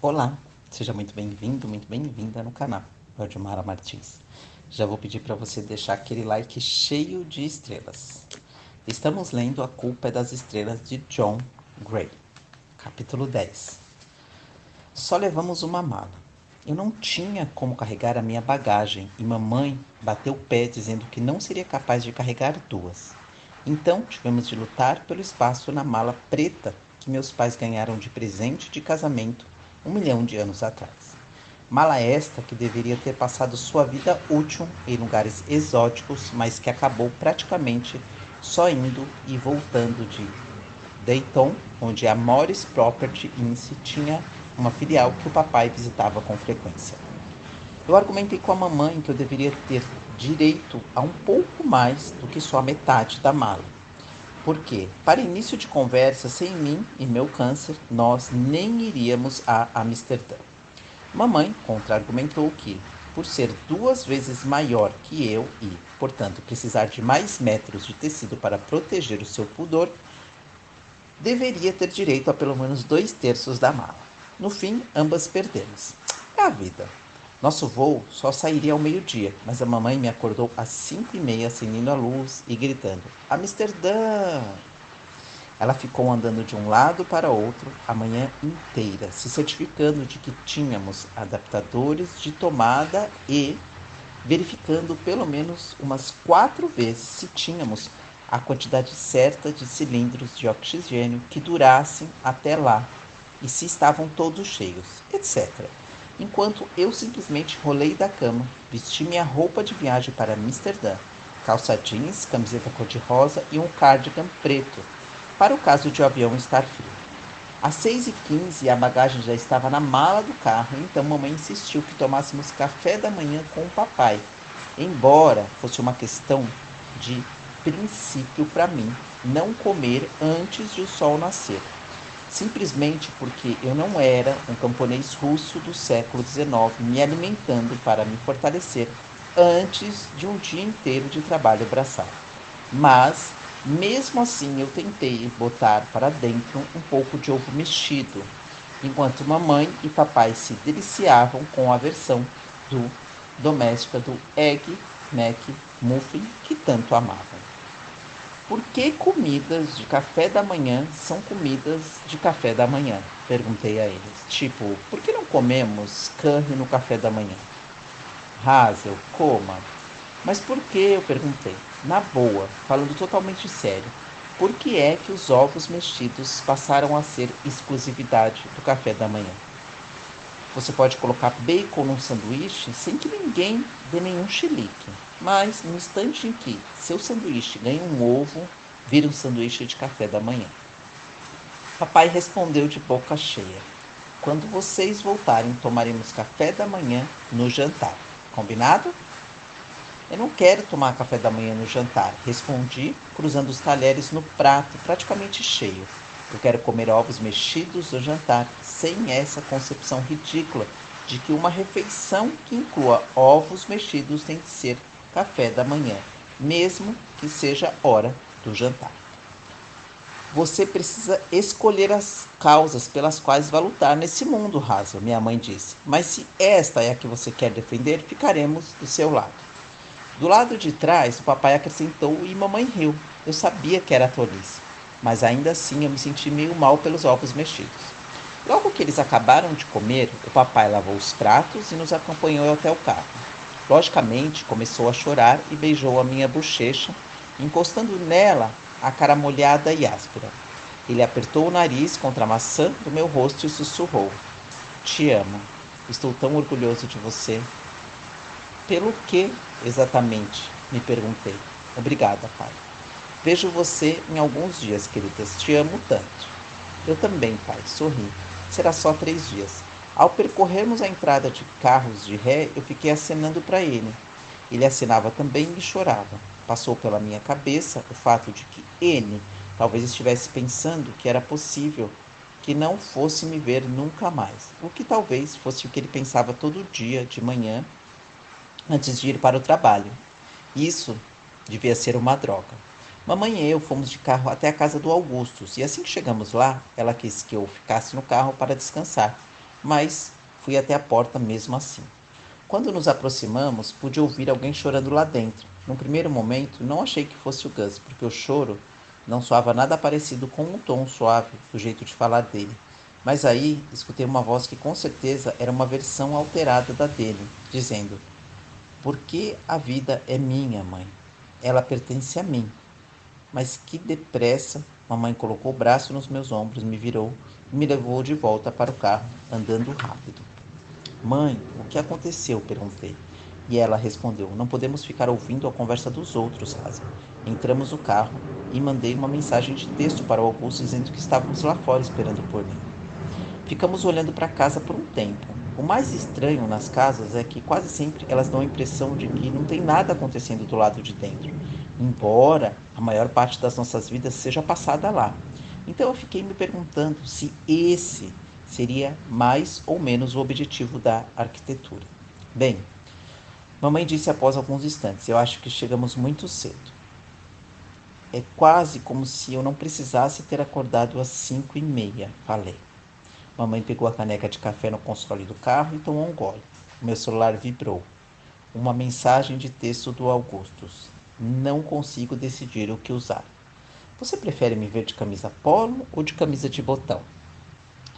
Olá, seja muito bem-vindo, muito bem-vinda no canal Valdemara Martins. Já vou pedir para você deixar aquele like cheio de estrelas. Estamos lendo A Culpa é das Estrelas de John Gray, capítulo 10. Só levamos uma mala. Eu não tinha como carregar a minha bagagem e mamãe bateu o pé dizendo que não seria capaz de carregar duas. Então tivemos de lutar pelo espaço na mala preta que meus pais ganharam de presente de casamento 1 milhão de anos atrás. Mala esta que deveria ter passado sua vida útil em lugares exóticos, mas que acabou praticamente só indo e voltando de Dayton, onde a Morris Property Inc. tinha uma filial que o papai visitava com frequência. Eu argumentei com a mamãe que eu deveria ter direito a um pouco mais do que só a metade da mala. Porque, para início de conversa, sem mim e meu câncer, nós nem iríamos a Amsterdã. Mamãe contra-argumentou que, por ser 2 vezes maior que eu e, portanto, precisar de mais metros de tecido para proteger o seu pudor, deveria ter direito a pelo menos 2/3 da mala. No fim, ambas perdemos. É a vida. Nosso voo só sairia ao meio-dia, mas a mamãe me acordou às 5h30, acendendo a luz e gritando: Amsterdã! Ela ficou andando de um lado para outro a manhã inteira, se certificando de que tínhamos adaptadores de tomada e verificando pelo menos umas 4 vezes se tínhamos a quantidade certa de cilindros de oxigênio que durassem até lá e se estavam todos cheios, etc. Enquanto eu simplesmente rolei da cama, vesti minha roupa de viagem para Amsterdã, calça jeans, camiseta cor-de-rosa e um cardigan preto, para o caso de o avião estar frio. Às 6h15 a bagagem já estava na mala do carro, então mamãe insistiu que tomássemos café da manhã com o papai, embora fosse uma questão de princípio para mim não comer antes de o sol nascer, simplesmente porque eu não era um camponês russo do século XIX me alimentando para me fortalecer antes de um dia inteiro de trabalho braçal. Mas, mesmo assim, eu tentei botar para dentro um pouco de ovo mexido, enquanto mamãe e papai se deliciavam com a versão do doméstica do Egg McMuffin que tanto amavam. Por que comidas de café da manhã são comidas de café da manhã? Perguntei a eles. Tipo, por que não comemos curry no café da manhã? Hazel, coma. Mas por que? Eu perguntei. Na boa, falando totalmente sério. Por que é que os ovos mexidos passaram a ser exclusividade do café da manhã? Você pode colocar bacon num sanduíche sem que ninguém dê nenhum chilique. Mas no instante em que seu sanduíche ganha um ovo, vira um sanduíche de café da manhã. Papai respondeu de boca cheia. Quando vocês voltarem, tomaremos café da manhã no jantar. Combinado? Eu não quero tomar café da manhã no jantar, respondi, cruzando os talheres no prato praticamente cheio. Eu quero comer ovos mexidos no jantar, sem essa concepção ridícula de que uma refeição que inclua ovos mexidos tem que ser café da manhã, mesmo que seja hora do jantar. Você precisa escolher as causas pelas quais vai lutar nesse mundo, Hazel, minha mãe disse. Mas se esta é a que você quer defender, ficaremos do seu lado. Do lado de trás, o papai acrescentou e mamãe riu. Eu sabia que era tolice, mas ainda assim eu me senti meio mal pelos ovos mexidos. Logo que eles acabaram de comer, o papai lavou os pratos e nos acompanhou até o carro. Logicamente, começou a chorar e beijou a minha bochecha, encostando nela a cara molhada e áspera. Ele apertou o nariz contra a maçã do meu rosto e sussurrou: Te amo. Estou tão orgulhoso de você. Pelo que, exatamente? Me perguntei. Obrigada, pai. Vejo você em alguns dias, queridas. Te amo tanto. Eu também, pai. Sorri. Será só 3 dias. Ao percorrermos a entrada de carros de ré, eu fiquei acenando para ele. Ele acenava também e chorava. Passou pela minha cabeça o fato de que ele talvez estivesse pensando que era possível que não fosse me ver nunca mais. O que talvez fosse o que ele pensava todo dia de manhã antes de ir para o trabalho. Isso devia ser uma droga. Mamãe e eu fomos de carro até a casa do Augustus e assim que chegamos lá, ela quis que eu ficasse no carro para descansar, mas fui até a porta mesmo assim. Quando nos aproximamos, pude ouvir alguém chorando lá dentro. No primeiro momento, não achei que fosse o Gus, porque o choro não soava nada parecido com o tom suave do jeito de falar dele. Mas aí escutei uma voz que com certeza era uma versão alterada da dele, dizendo: Porque a vida é minha, mãe. Ela pertence a mim. Mas que depressa! Mamãe colocou o braço nos meus ombros, me virou e me levou de volta para o carro, andando rápido. Mãe, o que aconteceu? Perguntei. E ela respondeu: Não podemos ficar ouvindo a conversa dos outros, Rasa. Entramos no carro e mandei uma mensagem de texto para o Augusto dizendo que estávamos lá fora esperando por mim. Ficamos olhando para casa por um tempo. O mais estranho nas casas é que quase sempre elas dão a impressão de que não tem nada acontecendo do lado de dentro, embora a maior parte das nossas vidas seja passada lá. Então eu fiquei me perguntando se esse seria mais ou menos o objetivo da arquitetura. Bem, mamãe disse após alguns instantes: Eu acho que chegamos muito cedo. É quase como se eu não precisasse ter acordado às 5h30, falei. Mamãe pegou a caneca de café no console do carro e tomou um gole. Meu celular vibrou. Uma mensagem de texto do Augustus. Não consigo decidir o que usar. Você prefere me ver de camisa polo ou de camisa de botão?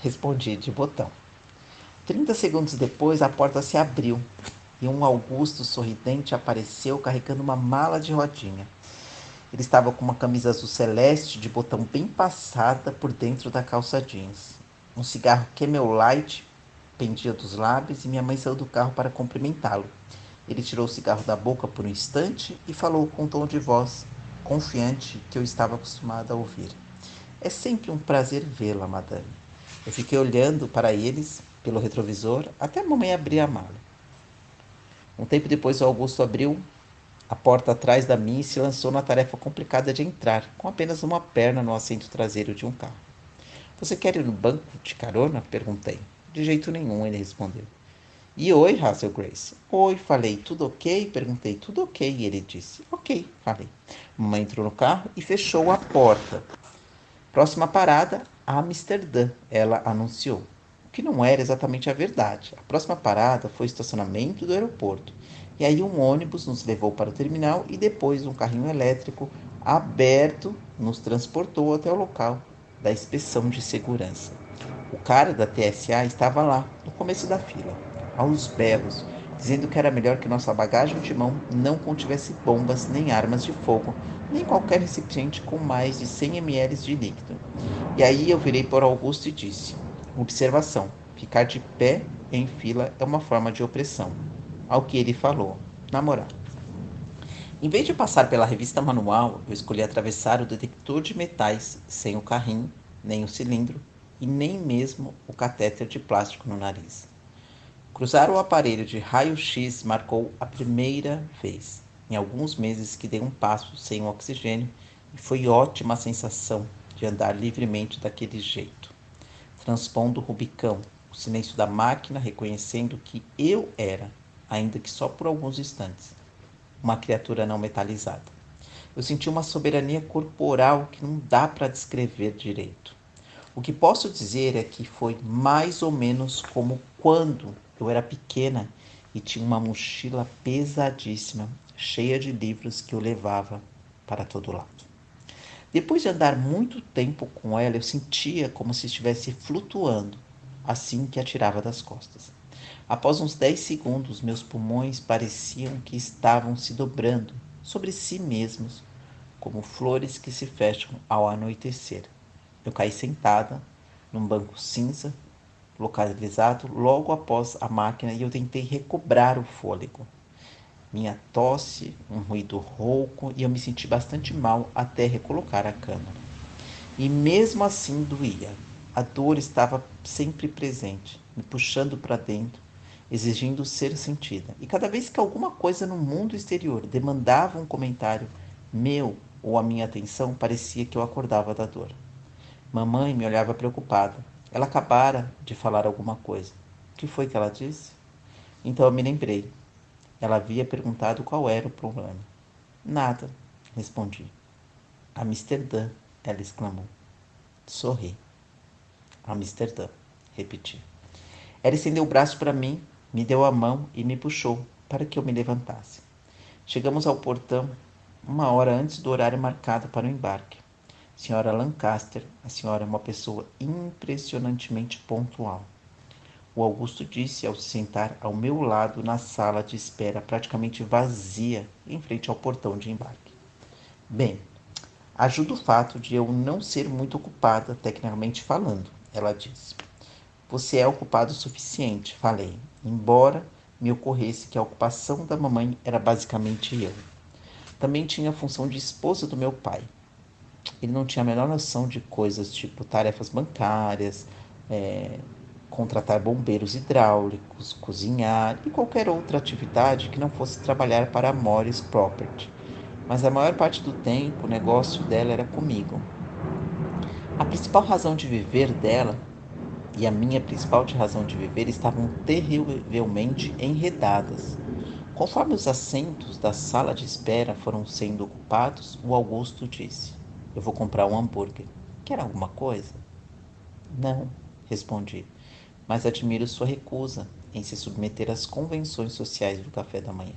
Respondi de botão. 30 segundos depois, a porta se abriu e um Augusto sorridente apareceu carregando uma mala de rodinha. Ele estava com uma camisa azul celeste de botão bem passada por dentro da calça jeans. Um cigarro Camel Light pendia dos lábios e minha mãe saiu do carro para cumprimentá-lo. Ele tirou o cigarro da boca por um instante e falou com um tom de voz confiante que eu estava acostumada a ouvir. É sempre um prazer vê-la, madame. Eu fiquei olhando para eles pelo retrovisor até a mamãe abrir a mala. Um tempo depois, o Augusto abriu a porta atrás da minha e se lançou na tarefa complicada de entrar, com apenas uma perna no assento traseiro de um carro. Você quer ir no banco de carona? Perguntei. De jeito nenhum, ele respondeu. E oi, Russell Grace. Oi, falei. Tudo ok? Perguntei. Tudo ok, ele disse. Ok, falei. Mamãe entrou no carro e fechou a porta. Próxima parada, Amsterdã, ela anunciou. O que não era exatamente a verdade. A próxima parada foi o estacionamento do aeroporto. E aí um ônibus nos levou para o terminal e depois um carrinho elétrico aberto nos transportou até o local da inspeção de segurança. O cara da TSA estava lá, no começo da fila, aos berros, dizendo que era melhor que nossa bagagem de mão não contivesse bombas, nem armas de fogo, nem qualquer recipiente com mais de 100 ml de líquido. E aí eu virei para Augusto e disse: Observação: ficar de pé em fila é uma forma de opressão. Ao que ele falou: Na moral. Em vez de passar pela revista manual, eu escolhi atravessar o detector de metais sem o carrinho, nem o cilindro e nem mesmo o catéter de plástico no nariz. Cruzar o aparelho de raio-x marcou a primeira vez em alguns meses que dei um passo sem o oxigênio e foi ótima a sensação de andar livremente daquele jeito, transpondo o Rubicão, o silêncio da máquina reconhecendo que eu era, ainda que só por alguns instantes, uma criatura não metalizada. Eu senti uma soberania corporal que não dá para descrever direito. O que posso dizer é que foi mais ou menos como quando eu era pequena e tinha uma mochila pesadíssima, cheia de livros que eu levava para todo lado. Depois de andar muito tempo com ela, eu sentia como se estivesse flutuando, assim que a tirava das costas. Após uns 10 segundos, meus pulmões pareciam que estavam se dobrando sobre si mesmos, como flores que se fecham ao anoitecer. Eu caí sentada num banco cinza, localizado logo após a máquina, e eu tentei recobrar o fôlego. Minha tosse, um ruído rouco, e eu me senti bastante mal até recolocar a câmera. E mesmo assim doía. A dor estava sempre presente, me puxando para dentro, exigindo ser sentida. E cada vez que alguma coisa no mundo exterior demandava um comentário meu ou a minha atenção, parecia que eu acordava da dor. Mamãe me olhava preocupada. Ela acabara de falar alguma coisa. O que foi que ela disse? Então eu me lembrei. Ela havia perguntado qual era o problema. Nada, respondi. Amsterdã, ela exclamou. Sorri. Amsterdã, repeti. Ela estendeu o braço para mim, me deu a mão e me puxou para que eu me levantasse. Chegamos ao portão 1 hora antes do horário marcado para o embarque. Senhora Lancaster, a senhora é uma pessoa impressionantemente pontual. O Augusto disse ao se sentar ao meu lado na sala de espera praticamente vazia em frente ao portão de embarque. Bem, ajuda o fato de eu não ser muito ocupada, tecnicamente falando, ela disse. Você é ocupado o suficiente, falei, embora me ocorresse que a ocupação da mamãe era basicamente eu. Também tinha a função de esposa do meu pai. Ele não tinha a menor noção de coisas tipo tarefas bancárias, é, contratar bombeiros hidráulicos, cozinhar e qualquer outra atividade que não fosse trabalhar para a Morris Property. Mas a maior parte do tempo o negócio dela era comigo. A principal razão de viver dela e a minha principal razão de viver estavam terrivelmente enredadas. Conforme os assentos da sala de espera foram sendo ocupados, o Augusto disse: Eu vou comprar um hambúrguer. Quer alguma coisa? Não, respondi, mas admiro sua recusa em se submeter às convenções sociais do café da manhã.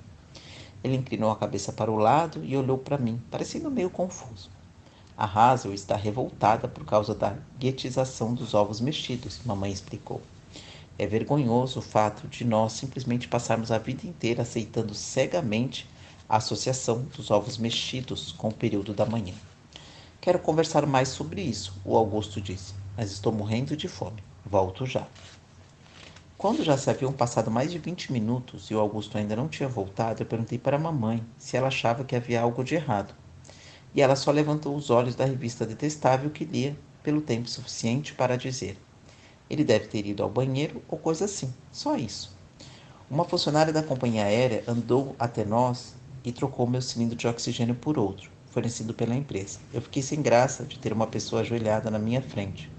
Ele inclinou a cabeça para o lado e olhou para mim, parecendo meio confuso. A Hazel está revoltada por causa da guetização dos ovos mexidos, mamãe explicou. É vergonhoso o fato de nós simplesmente passarmos a vida inteira aceitando cegamente a associação dos ovos mexidos com o período da manhã. Quero conversar mais sobre isso, o Augusto disse, mas estou morrendo de fome. Volto já. Quando já se haviam passado mais de 20 minutos e o Augusto ainda não tinha voltado, eu perguntei para a mamãe se ela achava que havia algo de errado. E ela só levantou os olhos da revista detestável que lia pelo tempo suficiente para dizer: Ele deve ter ido ao banheiro ou coisa assim, só isso. Uma funcionária da companhia aérea andou até nós e trocou meu cilindro de oxigênio por outro, fornecido pela empresa. Eu fiquei sem graça de ter uma pessoa ajoelhada na minha frente,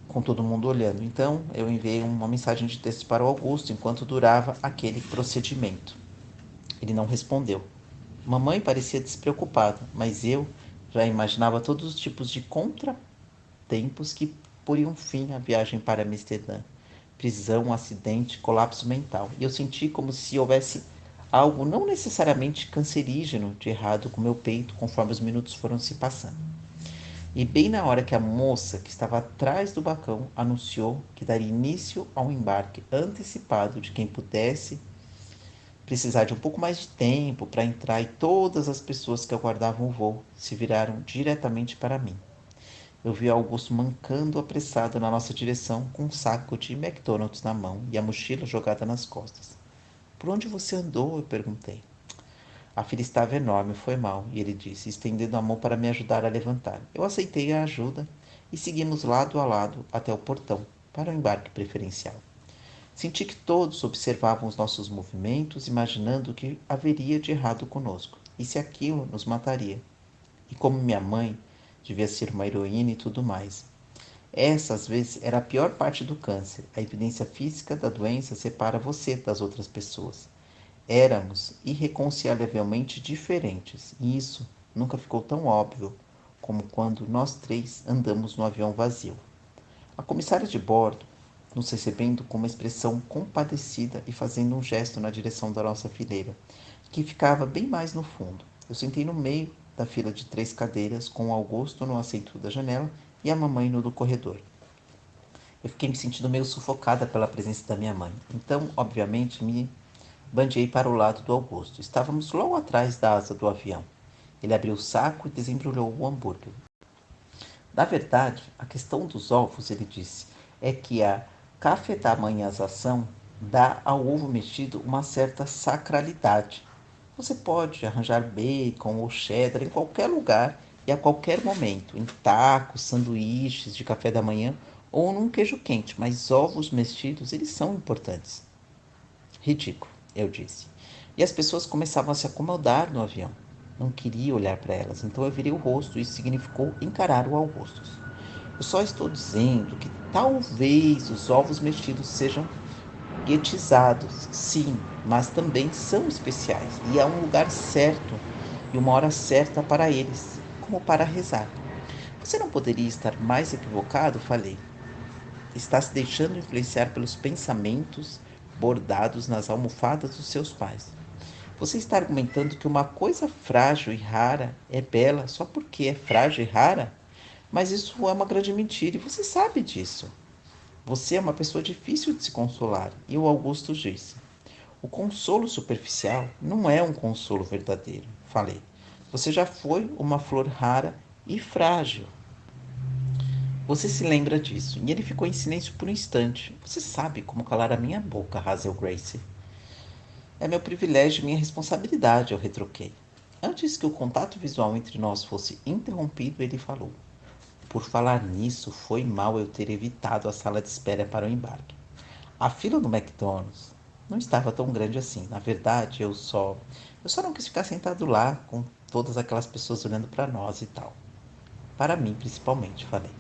com todo mundo olhando. Então, eu enviei uma mensagem de texto para o Augusto enquanto durava aquele procedimento. Ele não respondeu. Mamãe parecia despreocupada, mas eu já imaginava todos os tipos de contratempos que poriam fim à viagem para Amsterdã. Prisão, acidente, colapso mental. E eu senti como se houvesse algo não necessariamente cancerígeno de errado com meu peito conforme os minutos foram se passando. E bem na hora que a moça que estava atrás do balcão anunciou que daria início a um embarque antecipado de quem pudesse precisar de um pouco mais de tempo para entrar, e todas as pessoas que aguardavam o voo se viraram diretamente para mim. Eu vi Augusto mancando apressado na nossa direção com um saco de McDonald's na mão e a mochila jogada nas costas. Por onde você andou? Eu perguntei. A fila estava enorme, foi mal, e ele disse, estendendo a mão para me ajudar a levantar. Eu aceitei a ajuda e seguimos lado a lado até o portão, para o embarque preferencial. Senti que todos observavam os nossos movimentos, imaginando o que haveria de errado conosco, e se aquilo nos mataria. E como minha mãe devia ser uma heroína e tudo mais. Essa, às vezes, era a pior parte do câncer. A evidência física da doença separa você das outras pessoas. Éramos irreconciliavelmente diferentes, e isso nunca ficou tão óbvio como quando nós três andamos no avião vazio. A comissária de bordo, nos recebendo com uma expressão compadecida e fazendo um gesto na direção da nossa fileira, que ficava bem mais no fundo. Eu sentei no meio da fila de 3 cadeiras, com o Augusto no assento da janela e a mamãe no do corredor. Eu fiquei me sentindo meio sufocada pela presença da minha mãe. Então, obviamente, me bandeei para o lado do Augusto. Estávamos logo atrás da asa do avião. Ele abriu o saco e desembrulhou o hambúrguer. Na verdade, a questão dos ovos, ele disse, é que a cafetamanização dá ao ovo mexido uma certa sacralidade. Você pode arranjar bacon ou cheddar em qualquer lugar e a qualquer momento, em tacos, sanduíches de café da manhã ou num queijo quente, mas ovos mexidos, eles são importantes. Ridículo, eu disse. E as pessoas começavam a se acomodar no avião. Não queria olhar para elas, então eu virei o rosto e isso significou encarar o Augustus. Eu só estou dizendo que talvez os ovos mexidos sejam guetizados, sim, mas também são especiais e há um lugar certo e uma hora certa para eles, como para rezar. Você não poderia estar mais equivocado? Falei. está se deixando influenciar pelos pensamentos bordados nas almofadas dos seus pais. Você está argumentando que uma coisa frágil e rara é bela só porque é frágil e rara? Mas isso é uma grande mentira e você sabe disso. Você é uma pessoa difícil de se consolar. E o Augusto disse: o consolo superficial não é um consolo verdadeiro. Falei: você já foi uma flor rara e frágil. Você se lembra disso. E ele ficou em silêncio por um instante. Você sabe como calar a minha boca, Hazel Grace. É meu privilégio e minha responsabilidade, eu retruquei. Antes que o contato visual entre nós fosse interrompido, ele falou: por falar nisso, foi mal eu ter evitado a sala de espera para o embarque. A fila do McDonald's não estava tão grande assim. Na verdade, eu só não quis ficar sentado lá com todas aquelas pessoas olhando para nós e tal. Para mim, principalmente, falei.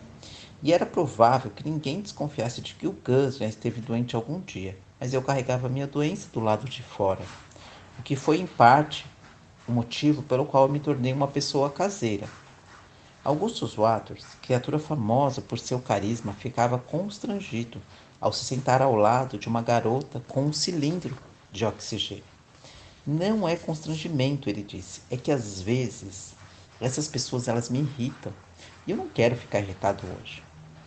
E era provável que ninguém desconfiasse de que o Gus já esteve doente algum dia, mas eu carregava minha doença do lado de fora, o que foi, em parte, o motivo pelo qual eu me tornei uma pessoa caseira. Augustus Waters, criatura famosa por seu carisma, ficava constrangido ao se sentar ao lado de uma garota com um cilindro de oxigênio. Não é constrangimento, ele disse, é que às vezes essas pessoas elas me irritam e eu não quero ficar irritado hoje.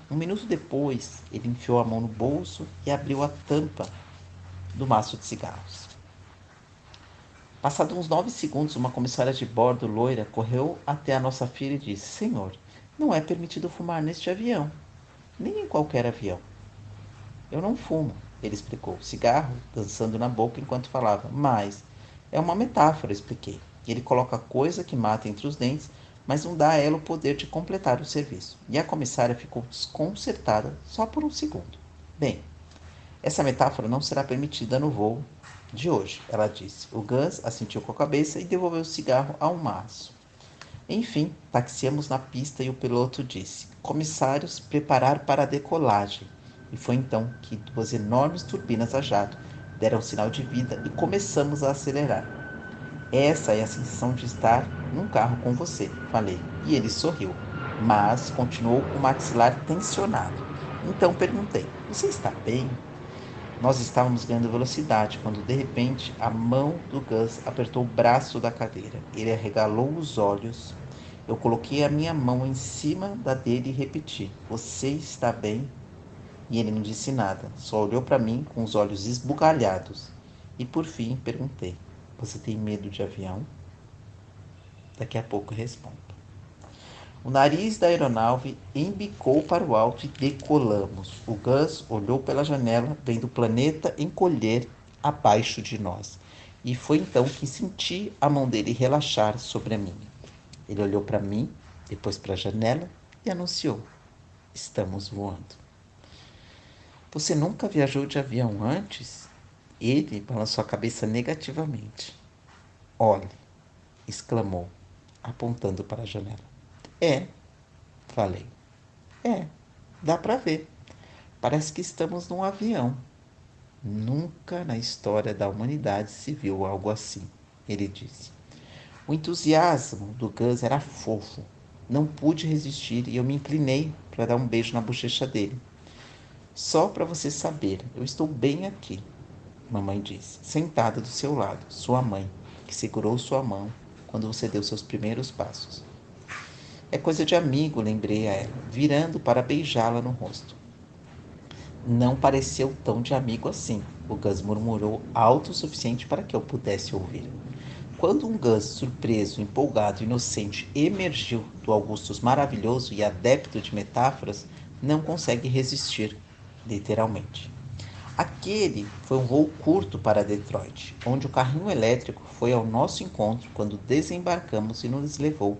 Um minuto depois, ele enfiou a mão no bolso e abriu a tampa do maço de cigarros. Passados uns 9 segundos, uma comissária de bordo loira correu até a nossa fila e disse: Senhor, não é permitido fumar neste avião, nem em qualquer avião. Eu não fumo, ele explicou, cigarro dançando na boca enquanto falava, mas é uma metáfora, expliquei. Ele coloca coisa que mata entre os dentes, mas não dá a ela o poder de completar o serviço. E a comissária ficou desconcertada só por um segundo. Bem, essa metáfora não será permitida no voo de hoje, ela disse. O Gus assentiu com a cabeça e devolveu o cigarro ao maço. Enfim, taxiamos na pista e o piloto disse: Comissários, preparar para a decolagem. E foi então que duas enormes turbinas a jato deram sinal de vida e começamos a acelerar. Essa é a sensação de estar num carro com você, falei. E ele sorriu, mas continuou com o maxilar tensionado. Então perguntei: Você está bem? Nós estávamos ganhando velocidade quando, de repente, a mão do Gus apertou o braço da cadeira. Ele arregalou os olhos. Eu coloquei a minha mão em cima da dele e repeti: Você está bem? E ele não disse nada, só olhou para mim com os olhos esbugalhados. E por fim perguntei: Você tem medo de avião? Daqui a pouco respondo. O nariz da aeronave embicou para o alto e decolamos. O Gus olhou pela janela, vendo o planeta encolher abaixo de nós. E foi então que senti a mão dele relaxar sobre a minha. Ele olhou para mim, depois para a janela e anunciou: Estamos voando. Você nunca viajou de avião antes? Ele balançou a cabeça negativamente. Olhe, exclamou, apontando para a janela. É, falei. É, dá para ver. Parece que estamos num avião. Nunca na história da humanidade se viu algo assim, ele disse. O entusiasmo do Gus era fofo. Não pude resistir e eu me inclinei para dar um beijo na bochecha dele. Só para você saber, eu estou bem aqui, mamãe disse, sentada do seu lado, sua mãe, que segurou sua mão quando você deu seus primeiros passos. É coisa de amigo, lembrei a ela, virando para beijá-la no rosto. Não pareceu tão de amigo assim, o Gus murmurou alto o suficiente para que eu pudesse ouvir. Quando um Gus surpreso, empolgado, inocente emergiu do Augustus maravilhoso e adepto de metáforas, não consegue resistir, literalmente. Aquele foi um voo curto para Detroit, onde o carrinho elétrico foi ao nosso encontro quando desembarcamos e nos levou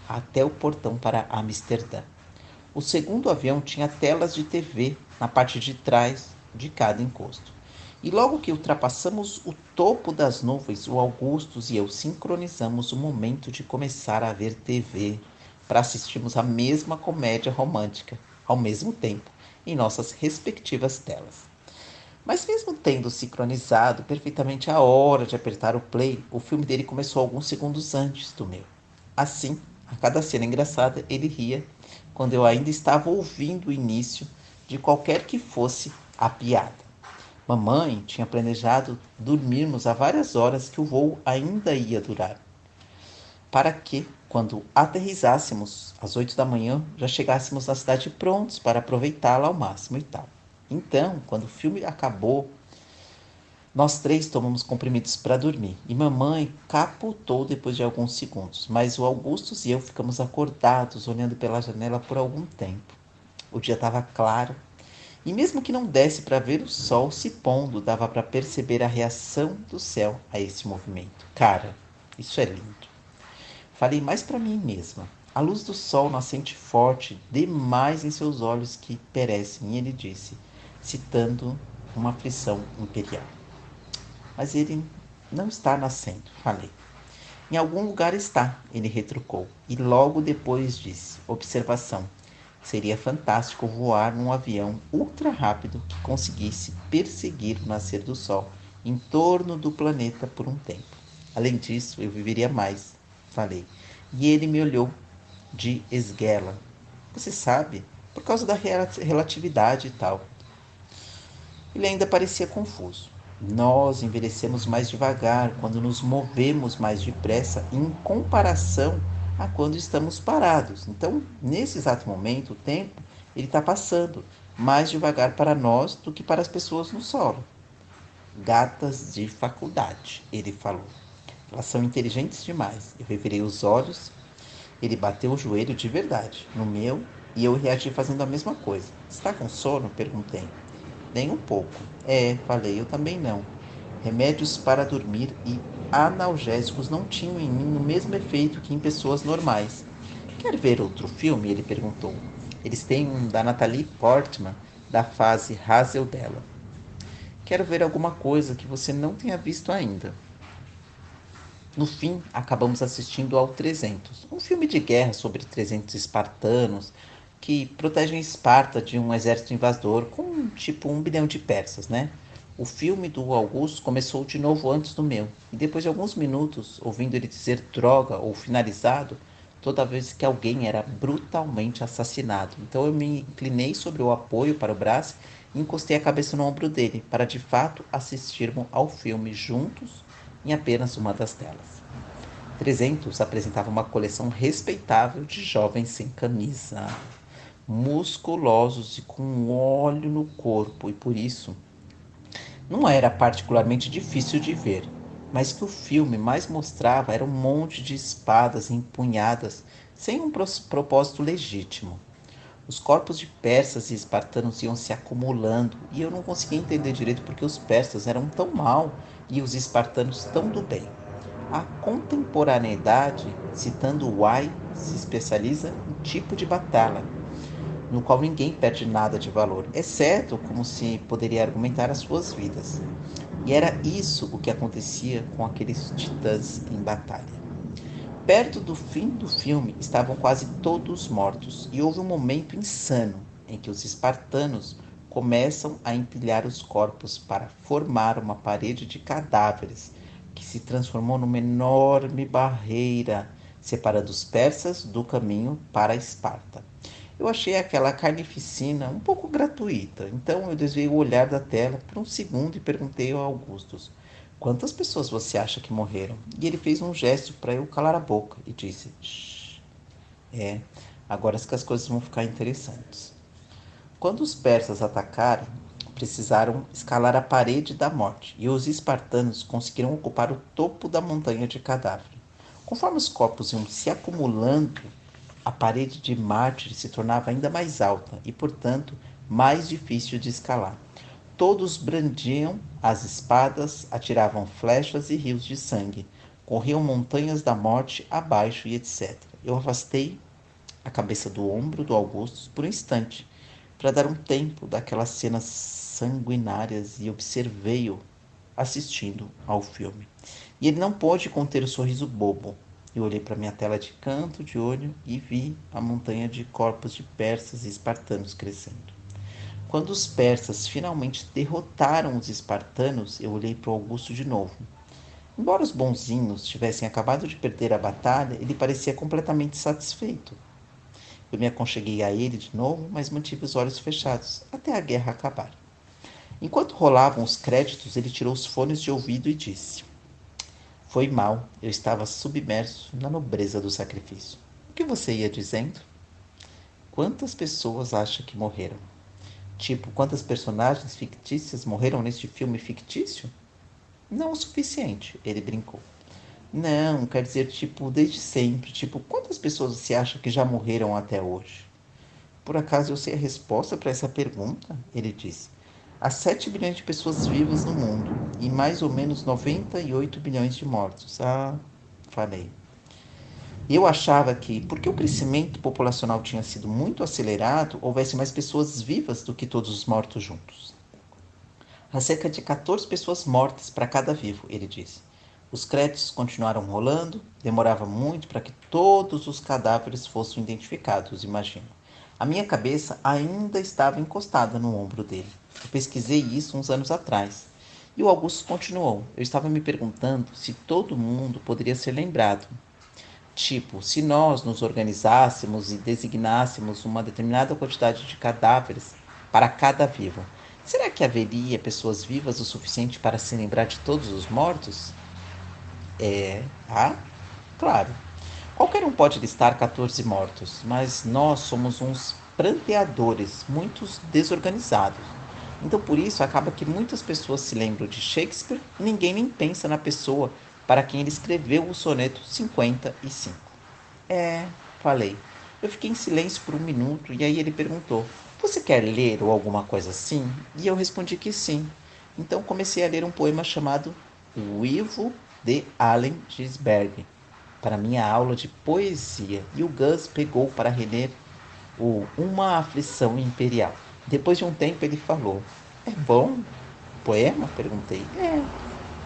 até o portão para Amsterdã. O segundo avião tinha telas de TV na parte de trás de cada encosto. E logo que ultrapassamos o topo das nuvens, o Augustus e eu sincronizamos o momento de começar a ver TV para assistirmos a mesma comédia romântica ao mesmo tempo em nossas respectivas telas. Mas mesmo tendo sincronizado perfeitamente a hora de apertar o play, o filme dele começou alguns segundos antes do meu. Assim, a cada cena engraçada, ele ria quando eu ainda estava ouvindo o início de qualquer que fosse a piada. Mamãe tinha planejado dormirmos há várias horas que o voo ainda ia durar, para que, quando aterrissássemos às 8 da manhã, já chegássemos na cidade prontos para aproveitá-la ao máximo e tal. Então, quando o filme acabou, nós três tomamos comprimidos para dormir e mamãe capotou depois de alguns segundos, mas o Augustus e eu ficamos acordados olhando pela janela por algum tempo. O dia estava claro e mesmo que não desse para ver o sol se pondo, dava para perceber a reação do céu a esse movimento. Cara, isso é lindo. Falei mais para mim mesma. A luz do sol nascente forte demais em seus olhos que perecem, e ele disse, citando uma aflição imperial. Mas ele não está nascendo, falei. Em algum lugar está, ele retrucou, e logo depois disse, observação, seria fantástico voar num avião ultra rápido que conseguisse perseguir o nascer do sol em torno do planeta por um tempo. Além disso, eu viveria mais, falei. E ele me olhou de esguela. Você sabe, por causa da relatividade e tal. Ele ainda parecia confuso. Nós envelhecemos mais devagar quando nos movemos mais depressa em comparação a quando estamos parados. Então, nesse exato momento, o tempo ele está passando mais devagar para nós do que para as pessoas no solo. Gatas de faculdade, ele falou. Elas são inteligentes demais. Eu revirei os olhos. Ele bateu o joelho de verdade no meu e eu reagi fazendo a mesma coisa. Está com sono? Perguntei. Nem um pouco. É, falei, eu também não. Remédios para dormir e analgésicos não tinham em mim o mesmo efeito que em pessoas normais. Quer ver outro filme? Ele perguntou. Eles têm um da Natalie Portman, da fase Hazel dela. Quero ver alguma coisa que você não tenha visto ainda. No fim, acabamos assistindo ao 300, um filme de guerra sobre 300 espartanos que protegem Esparta de um exército invasor com tipo 1 bilhão de persas, né? O filme do Augusto começou de novo antes do meu, e depois de alguns minutos, ouvindo ele dizer droga ou finalizado, toda vez que alguém era brutalmente assassinado. Então eu me inclinei sobre o apoio para o braço e encostei a cabeça no ombro dele, para de fato assistirmos ao filme juntos em apenas uma das telas. 300 apresentava uma coleção respeitável de jovens sem camisa, musculosos e com óleo no corpo, e por isso não era particularmente difícil de ver, mas que o filme mais mostrava era um monte de espadas empunhadas sem um propósito legítimo. Os corpos de persas e espartanos iam se acumulando e eu não conseguia entender direito porque os persas eram tão mal e os espartanos tão do bem. A contemporaneidade, citando Why, se especializa em tipo de batalha, no qual ninguém perde nada de valor, exceto como se poderia argumentar as suas vidas. E era isso o que acontecia com aqueles titãs em batalha. Perto do fim do filme, estavam quase todos mortos, e houve um momento insano em que os espartanos começam a empilhar os corpos para formar uma parede de cadáveres que se transformou numa enorme barreira, separando os persas do caminho para Esparta. Eu achei aquela carnificina um pouco gratuita, então eu desviei o olhar da tela por um segundo e perguntei ao Augustus: quantas pessoas você acha que morreram? E ele fez um gesto para eu calar a boca e disse: shh. É, agora que as coisas vão ficar interessantes. Quando os persas atacaram, precisaram escalar a parede da morte, e os espartanos conseguiram ocupar o topo da montanha de cadáver. Conforme os corpos iam se acumulando, a parede de mártires se tornava ainda mais alta e, portanto, mais difícil de escalar. Todos brandiam as espadas, atiravam flechas e rios de sangue, corriam montanhas da morte abaixo e etc. Eu afastei a cabeça do ombro do Augusto por um instante, para dar um tempo daquelas cenas sanguinárias, e observei-o assistindo ao filme. E ele não pôde conter o sorriso bobo. Eu olhei para minha tela de canto de olho e vi a montanha de corpos de persas e espartanos crescendo. Quando os persas finalmente derrotaram os espartanos, eu olhei para o Augusto de novo. Embora os bonzinhos tivessem acabado de perder a batalha, ele parecia completamente satisfeito. Eu me aconcheguei a ele de novo, mas mantive os olhos fechados até a guerra acabar. Enquanto rolavam os créditos, ele tirou os fones de ouvido e disse: Foi mal, eu estava submerso na nobreza do sacrifício. O que você ia dizendo? Quantas pessoas acha que morreram? Tipo, quantas personagens fictícias morreram neste filme fictício? Não o suficiente, ele brincou. Não, quer dizer, tipo, desde sempre. Tipo, quantas pessoas você acha que já morreram até hoje? Por acaso eu sei a resposta para essa pergunta? Ele disse. Há 7 bilhões de pessoas vivas no mundo e mais ou menos 98 bilhões de mortos. Ah, falei. Eu achava que, porque o crescimento populacional tinha sido muito acelerado, houvesse mais pessoas vivas do que todos os mortos juntos. Há cerca de 14 pessoas mortas para cada vivo, ele disse. Os créditos continuaram rolando, demorava muito para que todos os cadáveres fossem identificados, imagino. A minha cabeça ainda estava encostada no ombro dele. Eu pesquisei isso uns anos atrás. E o Augusto continuou. Eu estava me perguntando se todo mundo poderia ser lembrado. Tipo, se nós nos organizássemos e designássemos uma determinada quantidade de cadáveres para cada vivo, será que haveria pessoas vivas o suficiente para se lembrar de todos os mortos? Claro. Qualquer um pode listar 14 mortos, mas nós somos uns pranteadores, muitos desorganizados. Então, por isso, acaba que muitas pessoas se lembram de Shakespeare e ninguém nem pensa na pessoa para quem ele escreveu o soneto 55. É, falei. Eu fiquei em silêncio por um minuto e aí ele perguntou: Você quer ler ou alguma coisa assim? E eu respondi que sim. Então comecei a ler um poema chamado O Ivo de Allen Ginsberg para minha aula de poesia e o Gus pegou para reler o Uma Aflição Imperial. Depois de um tempo ele falou: É bom? Poema? Perguntei.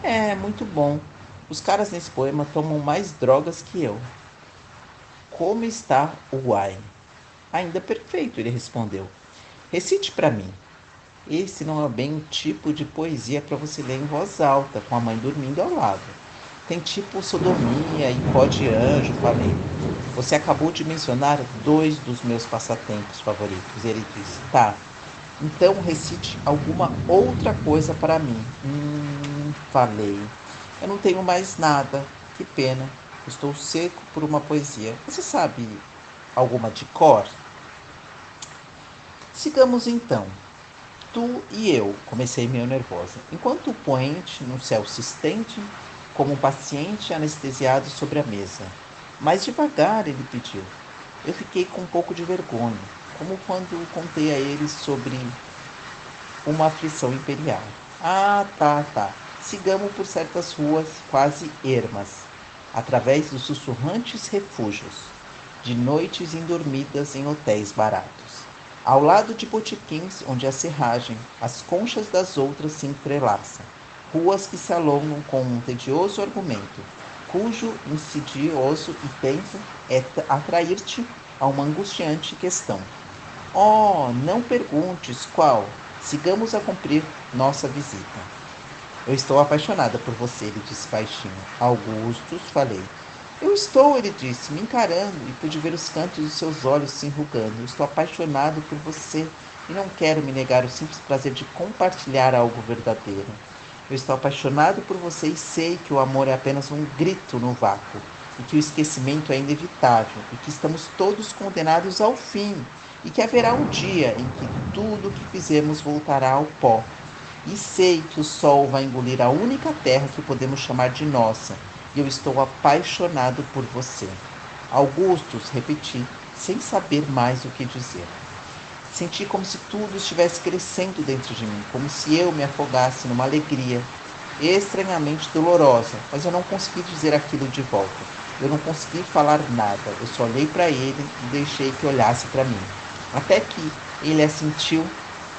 É muito bom. Os caras nesse poema tomam mais drogas que eu. Como está o wine? Ainda perfeito, ele respondeu. Recite para mim. Esse não é bem o tipo de poesia para você ler em voz alta, com a mãe dormindo ao lado. Tem tipo sodomia e pó de anjo, falei. Você acabou de mencionar 2 dos meus passatempos favoritos. Ele disse, tá, então recite alguma outra coisa para mim. Falei. Eu não tenho mais nada. Que pena. Estou seco por uma poesia. Você sabe alguma de cor? Sigamos então. Tu e eu, comecei meio nervosa. Enquanto o poente no céu se estende, como um paciente anestesiado sobre a mesa. Mais devagar, ele pediu. Eu fiquei com um pouco de vergonha, como quando contei a ele sobre uma aflição imperial. Tá. Sigamos por certas ruas quase ermas, através dos sussurrantes refúgios, de noites indormidas em hotéis baratos. Ao lado de botequins onde a serragem, as conchas das outras se entrelaçam. Ruas que se alongam com um tedioso argumento, cujo insidioso intento é atrair-te a uma angustiante questão. Oh, não perguntes qual. Sigamos a cumprir nossa visita. Eu estou apaixonada por você, ele disse baixinho. Augustus, falei. Eu estou, ele disse, me encarando e pude ver os cantos dos seus olhos se enrugando. Eu estou apaixonado por você e não quero me negar o simples prazer de compartilhar algo verdadeiro. Eu estou apaixonado por você e sei que o amor é apenas um grito no vácuo e que o esquecimento é inevitável e que estamos todos condenados ao fim e que haverá um dia em que tudo o que fizemos voltará ao pó. E sei que o sol vai engolir a única terra que podemos chamar de nossa. E eu estou apaixonado por você. Augustus, repeti, sem saber mais o que dizer. Senti como se tudo estivesse crescendo dentro de mim, como se eu me afogasse numa alegria estranhamente dolorosa, mas eu não consegui dizer aquilo de volta. Eu não consegui falar nada, eu só olhei para ele e deixei que olhasse para mim. Até que ele assentiu,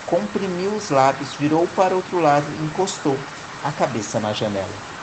comprimiu os lábios, virou para outro lado e encostou a cabeça na janela.